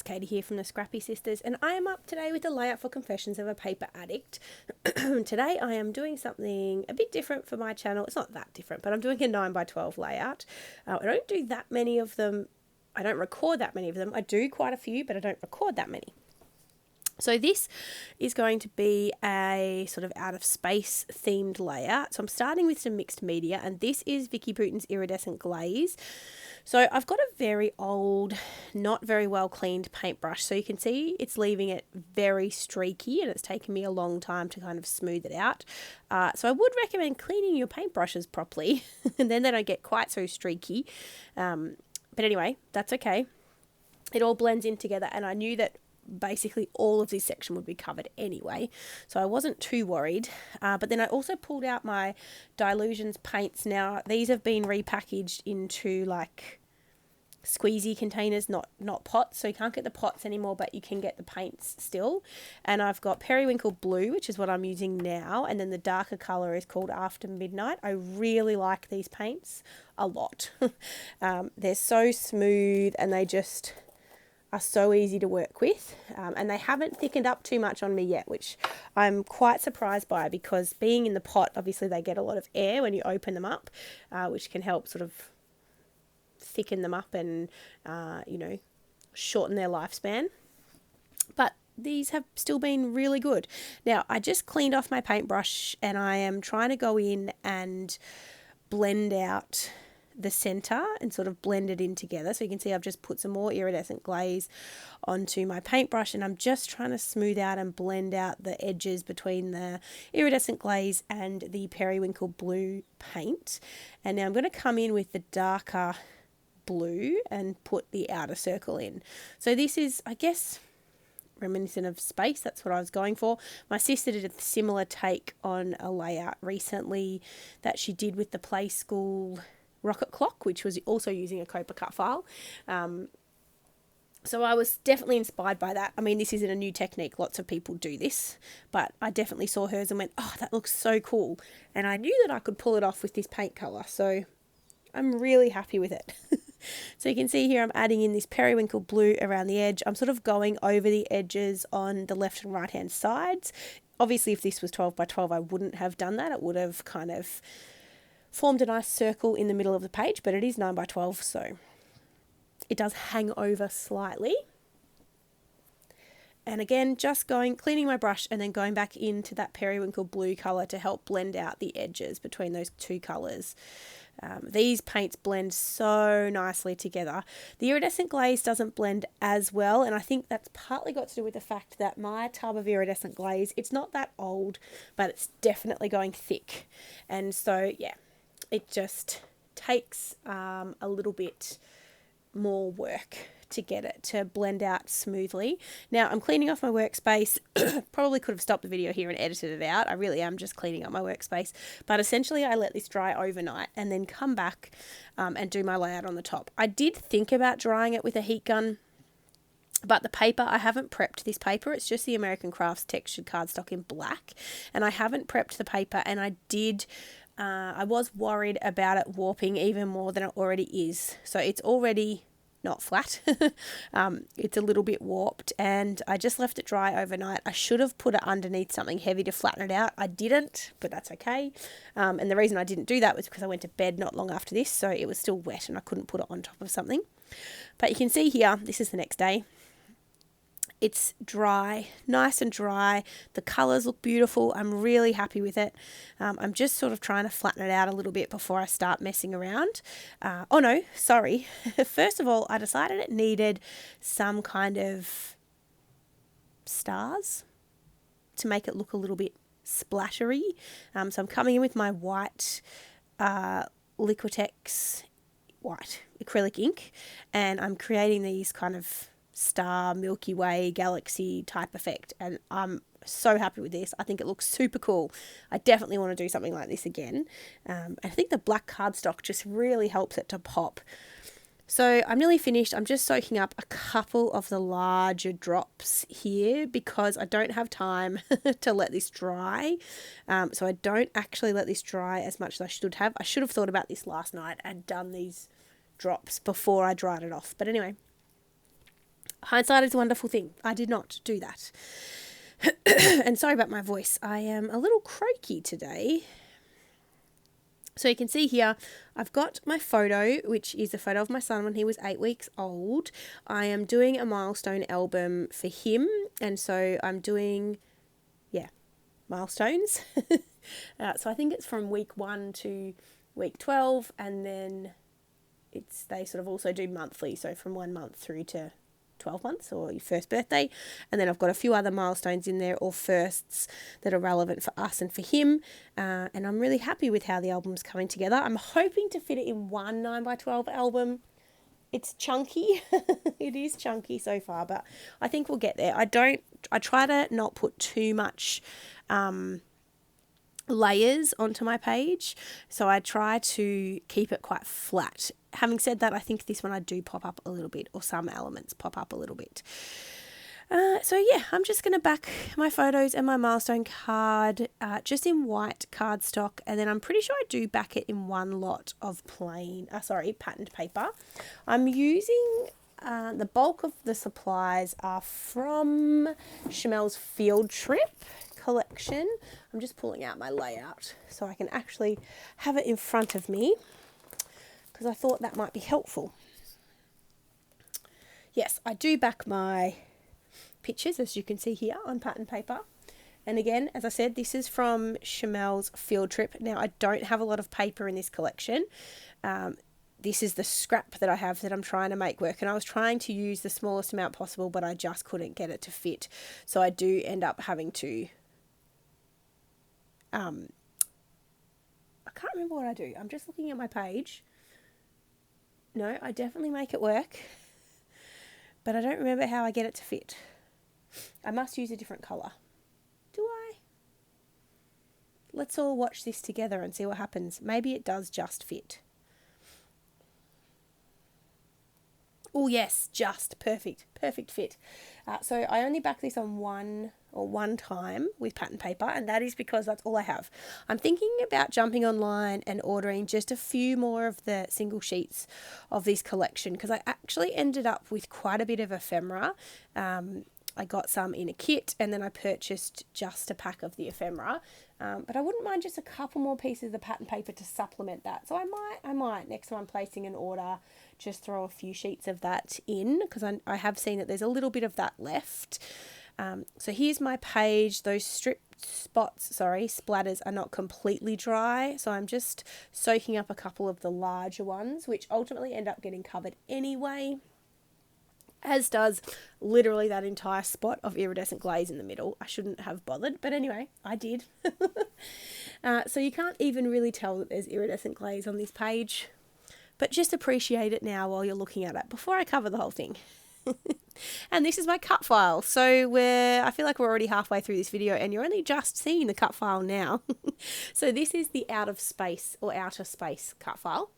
Katie here from the Scrappy Sisters, and I am up today with the layout for Confessions of a Paper Addict. Today I am doing something a bit different for my channel. It's not that different, but I'm doing a 9x12 layout. I don't do that many of them. I don't record that many of them. I do quite a few, but I don't record that many. So this is going to be a sort of out of space themed layout. So I'm starting with some mixed media, and this is Vicky Bruton's Iridescent Glaze. So I've got a very old, not very well cleaned paintbrush. So you can see it's leaving it very streaky, and it's taken me a long time to kind of smooth it out. So I would recommend cleaning your paintbrushes properly, and then they don't get quite so streaky. But anyway, that's okay. It all blends in together, and I knew that basically all of this section would be covered anyway, so I wasn't too worried. But then I also pulled out my Dilutions paints. Now these have been repackaged into like squeezy containers, not pots, so you can't get the pots anymore, but you can get the paints still. And I've got Periwinkle Blue, which is what I'm using now, and then the darker colour is called After Midnight. I really like these paints a lot. They're so smooth, and they just are so easy to work with, and they haven't thickened up too much on me yet, which I'm quite surprised by, because being in the pot, obviously they get a lot of air when you open them up, which can help sort of thicken them up and shorten their lifespan. But these have still been really good. Now I just cleaned off my paintbrush, and I am trying to go in and blend out the center and sort of blend it in together. So you can see I've just put some more iridescent glaze onto my paintbrush, and I'm just trying to smooth out and blend out the edges between the iridescent glaze and the Periwinkle Blue paint. And now I'm going to come in with the darker blue and put the outer circle in. So this is, I guess, reminiscent of space. That's what I was going for. My sister did a similar take on a layout recently that she did with the Play School rocket clock, which was also using a COAPA cut file. So I was definitely inspired by that. I mean, this isn't a new technique. Lots of people do this, but I definitely saw hers and went, oh, that looks so cool. And I knew that I could pull it off with this paint color. So I'm really happy with it. So you can see here I'm adding in this Periwinkle Blue around the edge. I'm sort of going over the edges on the left and right hand sides. Obviously, if this was 12x12, I wouldn't have done that. It would have kind of formed a nice circle in the middle of the page, but it is 9x12, so it does hang over slightly. And again, just cleaning my brush and then going back into that Periwinkle Blue colour to help blend out the edges between those two colours. These paints blend so nicely together. The iridescent glaze doesn't blend as well, and I think that's partly got to do with the fact that my tub of iridescent glaze, it's not that old, but it's definitely going thick. And so, yeah, it just takes a little bit more work to get it to blend out smoothly. Now I'm cleaning off my workspace. Probably could have stopped the video here and edited it out. I really am just cleaning up my workspace. But essentially I let this dry overnight and then come back and do my layout on the top. I did think about drying it with a heat gun, but the paper, I haven't prepped this paper. It's just the American Crafts textured cardstock in black. And I haven't prepped the paper, and I was worried about it warping even more than it already is. So it's already not flat. It's a little bit warped, and I just left it dry overnight. I should have put it underneath something heavy to flatten it out. I didn't, but that's okay. And the reason I didn't do that was because I went to bed not long after this, so it was still wet and I couldn't put it on top of something. But you can see here, this is the next day. It's dry, nice and dry. The colours look beautiful. I'm really happy with it. I'm just sort of trying to flatten it out a little bit before I start messing around. Oh no, sorry. First of all, I decided it needed some kind of stars to make it look a little bit splattery. So I'm coming in with my white Liquitex white acrylic ink, and I'm creating these kind of star, Milky Way, galaxy type effect, and I'm so happy with this. I think it looks super cool. I definitely want to do something like this again. I think the black cardstock just really helps it to pop. So I'm nearly finished. I'm just soaking up a couple of the larger drops here because I don't have time to let this dry. So I don't actually let this dry as much as I should have. I should have thought about this last night and done these drops before I dried it off. But anyway, Hindsight is a wonderful thing. I did not do that. And sorry about my voice. I am a little croaky today. So you can see here, I've got my photo, which is a photo of my son when he was 8 weeks old. I am doing a milestone album for him. And so I'm doing, milestones. So I think it's from week 1 to week 12. And then they sort of also do monthly. So from 1 month through to 12 months or your first birthday. And then I've got a few other milestones in there or firsts that are relevant for us and for him. And I'm really happy with how the album's coming together. I'm hoping to fit it in one 9x12 album. It's chunky. It is chunky so far, but I think we'll get there. I try to not put too much layers onto my page. So I try to keep it quite flat. Having said that, I think this one I do pop up a little bit, or some elements pop up a little bit. So yeah, I'm just going to back my photos and my milestone card just in white cardstock, and then I'm pretty sure I do back it in one lot of patterned paper. I'm using the bulk of the supplies are from Chamel's Field Trip collection. I'm just pulling out my layout so I can actually have it in front of me, because I thought that might be helpful. Yes, I do back my pictures, as you can see here, on pattern paper. And again, as I said, this is from Chamel's Field Trip. Now, I don't have a lot of paper in this collection. This is the scrap that I have that I'm trying to make work. And I was trying to use the smallest amount possible, but I just couldn't get it to fit. So I do end up having to... I can't remember what I do. I'm just looking at my page. No, I definitely make it work, but I don't remember how I get it to fit. I must use a different colour. Do I? Let's all watch this together and see what happens. Maybe it does just fit. Oh yes, just perfect fit. So I only back this on one time with pattern paper, and that is because that's all I have. I'm thinking about jumping online and ordering just a few more of the single sheets of this collection, because I actually ended up with quite a bit of ephemera. I got some in a kit, and then I purchased just a pack of the ephemera. But I wouldn't mind just a couple more pieces of pattern paper to supplement that. So I might next time I'm placing an order, just throw a few sheets of that in, because I have seen that there's a little bit of that left. So here's my page. Those splatters are not completely dry, so I'm just soaking up a couple of the larger ones, which ultimately end up getting covered anyway, as does literally that entire spot of iridescent glaze in the middle. I shouldn't have bothered, but anyway, I did. So you can't even really tell that there's iridescent glaze on this page, but just appreciate it now while you're looking at it before I cover the whole thing. And this is my cut file. So I feel like we're already halfway through this video and you're only just seeing the cut file now. So this is the outer space cut file.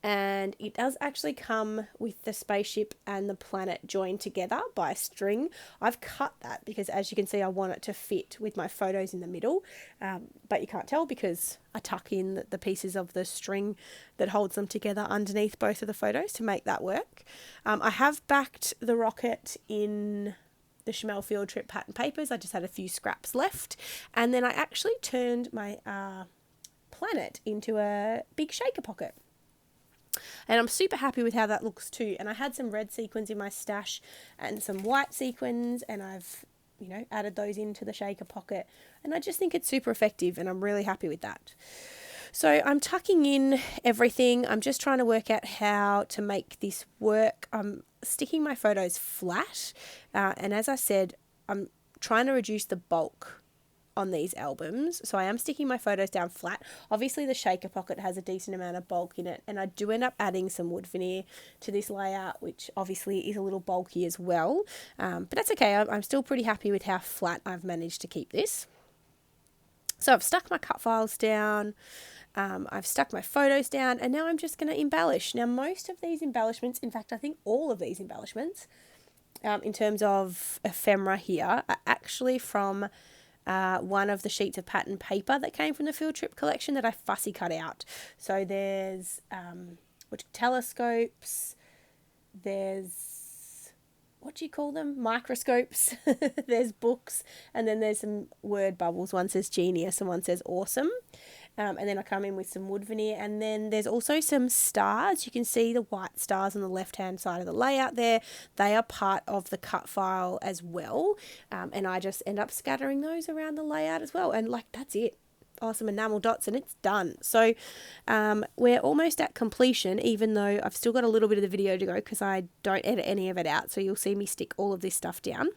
And it does actually come with the spaceship and the planet joined together by a string. I've cut that because, as you can see, I want it to fit with my photos in the middle, but you can't tell because I tuck in the pieces of the string that holds them together underneath both of the photos to make that work. I have backed the rocket in the Chamel Field Trip pattern papers. I just had a few scraps left, and then I actually turned my planet into a big shaker pocket. And I'm super happy with how that looks too. And I had some red sequins in my stash and some white sequins, and I've, added those into the shaker pocket. And I just think it's super effective, and I'm really happy with that. So I'm tucking in everything. I'm just trying to work out how to make this work. I'm sticking my photos flat. And as I said, I'm trying to reduce the bulk on these albums, so I am sticking my photos down flat. Obviously the shaker pocket has a decent amount of bulk in it, and I do end up adding some wood veneer to this layout, which obviously is a little bulky as well, but that's okay. I'm still pretty happy with how flat I've managed to keep this. So I've stuck my cut files down, I've stuck my photos down, and now I'm just going to embellish. Now most of these embellishments, in fact I think all of these embellishments in terms of ephemera here, are actually from one of the sheets of pattern paper that came from the Field Trip collection that I fussy cut out. So there's telescopes, there's what do you call them? Microscopes. There's books, and then there's some word bubbles. One says genius and one says awesome. And then I come in with some wood veneer, and then there's also some stars. You can see the white stars on the left-hand side of the layout there. They are part of the cut file as well. And I just end up scattering those around the layout as well. And like, that's it. Awesome enamel dots, and it's done. So we're almost at completion, even though I've still got a little bit of the video to go because I don't edit any of it out. So you'll see me stick all of this stuff down.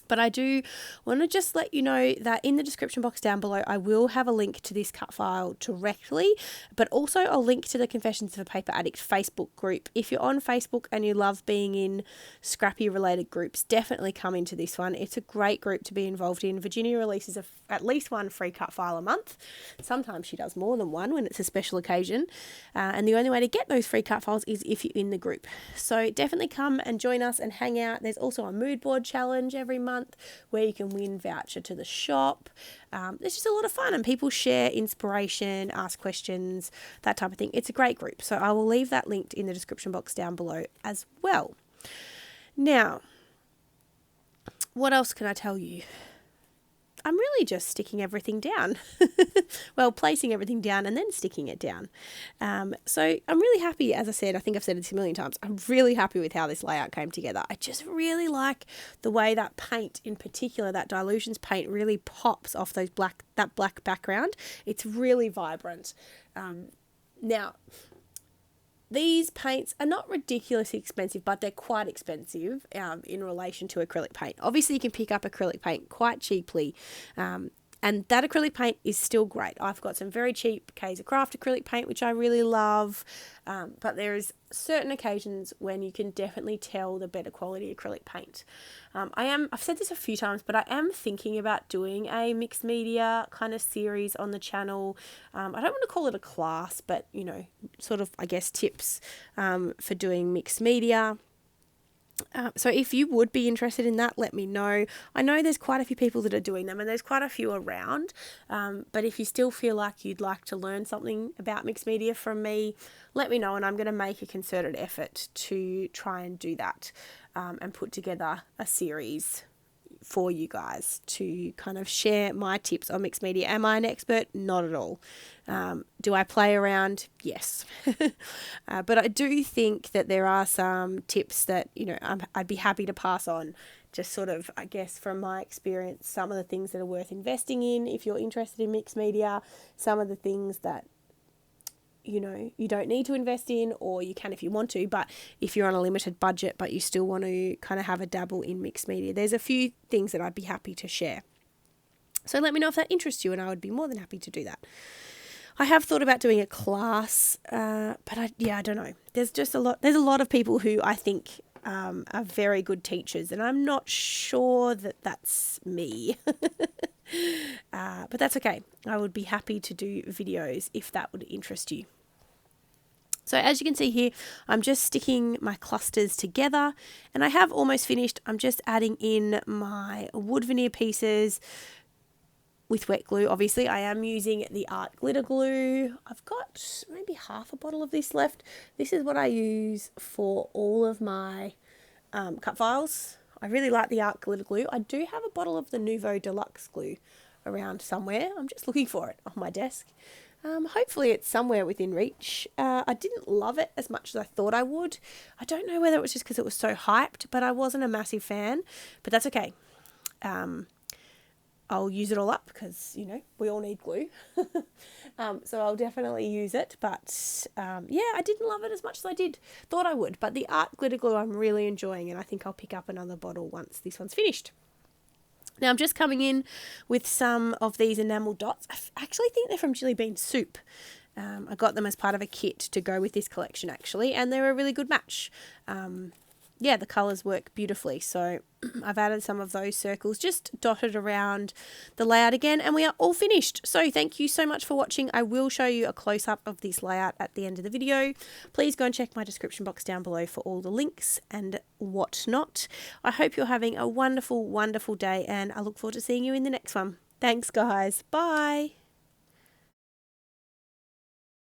But I do want to just let you know that in the description box down below, I will have a link to this cut file directly, but also I'll link to the Confessions of a Paper Addict Facebook group. If you're on Facebook and you love being in Scrappy related groups, definitely come into this one. It's a great group to be involved in. Virginia releases at least one free cut file a month. Sometimes she does more than one when it's a special occasion. And the only way to get those free cut files is if you're in the group. So definitely come and join us and hang out. There's also a mood board challenge every month where you can win voucher to the shop. It's just a lot of fun, and people share inspiration, ask questions, that type of thing. It's a great group. So I will leave that linked in the description box down below as well. Now, what else can I tell you? I'm really just sticking everything down. Well, placing everything down and then sticking it down. So I'm really happy, as I said, I think I've said it a million times, I'm really happy with how this layout came together. I just really like the way that paint in particular, that Dilutions paint really pops off that black background. It's really vibrant. Now, these paints are not ridiculously expensive, but they're quite expensive in relation to acrylic paint. Obviously, you can pick up acrylic paint quite cheaply, and that acrylic paint is still great. I've got some very cheap Kaiser Craft acrylic paint, which I really love, but there's certain occasions when you can definitely tell the better quality acrylic paint. I've said this a few times, but I am thinking about doing a mixed media kind of series on the channel. I don't want to call it a class, but, you know, sort of, I guess, tips for doing mixed media. So if you would be interested in that, let me know. I know there's quite a few people that are doing them, and there's quite a few around. But if you still feel like you'd like to learn something about mixed media from me, let me know, and I'm going to make a concerted effort to try and do that and put together a series for you guys to kind of share my tips on mixed media. Am I an expert? Not at all. Do I play around? Yes. But I do think that there are some tips that, you know, I'd be happy to pass on, just sort of, I guess, from my experience, some of the things that are worth investing in if you're interested in mixed media, some of the things that, you know, you don't need to invest in, or you can if you want to, but if you're on a limited budget but you still want to kind of have a dabble in mixed media, there's a few things that I'd be happy to share. So let me know if that interests you, and I would be more than happy to do that. I have thought about doing a class, but I don't know. There's a lot of people who I think are very good teachers, and I'm not sure that that's me. But that's okay. I would be happy to do videos if that would interest you. So as you can see here, I'm just sticking my clusters together, and I have almost finished. I'm just adding in my wood veneer pieces with wet glue. Obviously, I am using the art glitter glue. I've got maybe half a bottle of this left. This is what I use for all of my cut files. I really like the art glitter glue. I do have a bottle of the Nouveau Deluxe glue around somewhere. I'm just looking for it on my desk. Hopefully it's somewhere within reach. I didn't love it as much as I thought I would. I don't know whether it was just because it was so hyped, but I wasn't a massive fan. But that's okay. I'll use it all up because, you know, we all need glue. So I'll definitely use it. But I didn't love it as much as I thought I would. But the art glitter glue I'm really enjoying, and I think I'll pick up another bottle once this one's finished. Now I'm just coming in with some of these enamel dots. I actually think they're from Chili Bean Soup. I got them as part of a kit to go with this collection actually, and they're a really good match. The colours work beautifully. So I've added some of those circles, just dotted around the layout again, and we are all finished. So thank you so much for watching. I will show you a close-up of this layout at the end of the video. Please go and check my description box down below for all the links and whatnot. I hope you're having a wonderful, wonderful day, and I look forward to seeing you in the next one. Thanks, guys. Bye.